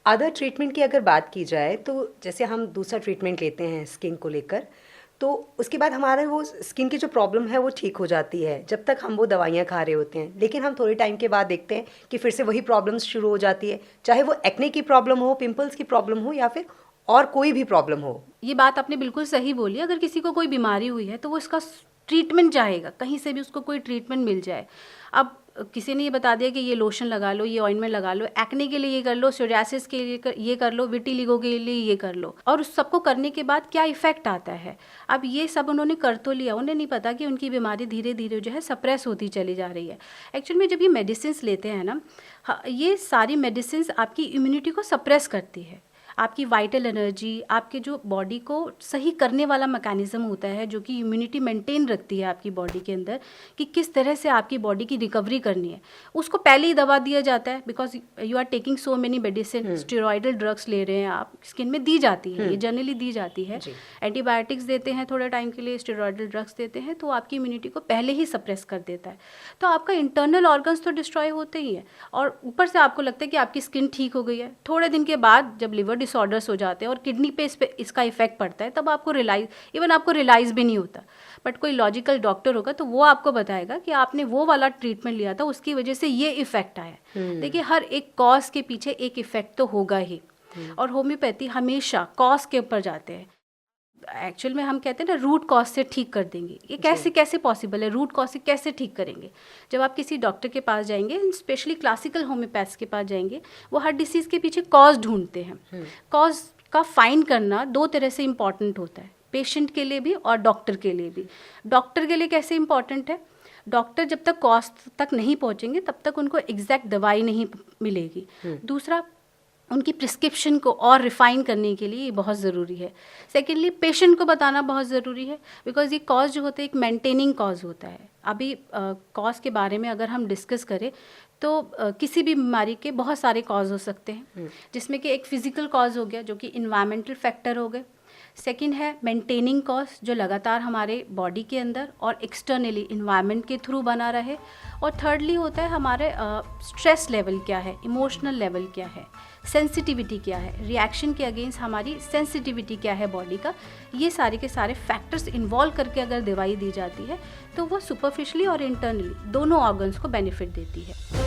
Other treatment की अगर बात की जाए तो जैसे हम दूसरा ट्रीटमेंट लेते हैं स्किन को लेकर, तो उसके बाद हमारा वो स्किन की जो प्रॉब्लम है वो ठीक हो जाती है जब तक हम वो दवाइयाँ खा रहे होते हैं। लेकिन हम थोड़े टाइम के बाद देखते हैं कि फिर से वही प्रॉब्लम्स शुरू हो जाती है, चाहे वो एक्ने की प्रॉब्लम हो, पिंपल्स की प्रॉब्लम हो, या फिर और कोई भी प्रॉब्लम हो। ये बात आपने बिल्कुल सही बोली। अगर किसी को कोई बीमारी हुई है तो वो इसका ट्रीटमेंट चाहेगा, कहीं से भी उसको कोई ट्रीटमेंट मिल जाए। अब किसी ने ये बता दिया कि ये लोशन लगा लो, ये ऑइंटमेंट लगा लो, एक्ने के लिए ये कर लो, सोरियासिस के लिए ये कर लो, विटिलिगो के लिए ये कर लो, और उस सबको करने के बाद क्या इफेक्ट आता है। अब ये सब उन्होंने कर तो लिया, उन्हें नहीं पता कि उनकी बीमारी धीरे धीरे जो है सप्रेस होती चली जा रही है। एक्चुअल में जब ये मेडिसिन लेते हैं ना, ये सारी मेडिसिन आपकी इम्यूनिटी को सप्रेस करती है। आपकी वाइटल एनर्जी, आपके जो बॉडी को सही करने वाला मैकेनिज्म होता है जो कि इम्यूनिटी मेंटेन रखती है आपकी बॉडी के अंदर, कि किस तरह से आपकी बॉडी की रिकवरी करनी है, उसको पहले ही दवा दिया जाता है। Because you are taking so many medicine, steroidal drugs ले रहे हैं आप, स्किन में दी जाती है, ये जनरली दी जाती है। एंटीबायोटिक्स देते हैं थोड़े टाइम के लिए, स्टेरॉइडल ड्रग्स देते हैं, तो आपकी इम्यूनिटी को पहले ही सप्रेस कर देता है। तो आपका इंटरनल ऑर्गन्स तो डिस्ट्रॉय होते ही है, और ऊपर से आपको लगता है कि आपकी स्किन ठीक हो गई है। थोड़े दिन के बाद जब लिवर डिसऑर्डर्स हो जाते हैं और किडनी पे इसका इफेक्ट पड़ता है, तब आपको रियलाइज भी नहीं होता। बट कोई लॉजिकल डॉक्टर होगा तो वो आपको बताएगा कि आपने वो वाला ट्रीटमेंट लिया था, उसकी वजह से ये इफेक्ट आया। देखिए, हर एक कॉज के पीछे एक इफेक्ट तो होगा ही, और होम्योपैथी हमेशा कॉज के ऊपर जाते हैं। एक्चुअल में हम कहते हैं ना, रूट कॉज से ठीक कर देंगे। ये कैसे पॉसिबल है, रूट कॉज से कैसे ठीक करेंगे? जब आप किसी डॉक्टर के पास जाएंगे, स्पेशली क्लासिकल होम्योपैथ्स के पास जाएंगे, वो हर डिसीज़ के पीछे कॉज ढूंढते हैं। कॉज का फाइंड करना दो तरह से इम्पॉर्टेंट होता है, पेशेंट के लिए भी और डॉक्टर के लिए भी। डॉक्टर के लिए कैसे इम्पॉर्टेंट है? डॉक्टर जब तक कॉज तक नहीं पहुंचेंगे तब तक उनको एग्जैक्ट दवाई नहीं मिलेगी। दूसरा, उनकी प्रिस्क्रिप्शन को और रिफाइन करने के लिए ये बहुत ज़रूरी है। सेकेंडली, पेशेंट को बताना बहुत ज़रूरी है, बिकॉज ये कॉज जो होते हैं एक मेंटेनिंग कॉज होता है। अभी कॉज के बारे में अगर हम डिस्कस करें तो किसी भी बीमारी के बहुत सारे कॉज हो सकते हैं, जिसमें कि एक फिजिकल कॉज हो गया जो कि इन्वायरमेंटल फैक्टर हो गए। सेकेंड है मेंटेनिंग कॉज, जो लगातार हमारे बॉडी के अंदर और एक्सटर्नली इन्वायरमेंट के थ्रू बना रहे। और थर्डली होता है हमारे स्ट्रेस लेवल क्या है, इमोशनल लेवल क्या है, सेंसिटिविटी क्या है, रिएक्शन के अगेंस्ट हमारी सेंसिटिविटी क्या है बॉडी का। ये सारे के सारे फैक्टर्स इन्वॉल्व करके अगर दवाई दी जाती है तो वो सुपरफिशियली और इंटरनली दोनों ऑर्गन्स को बेनिफिट देती है।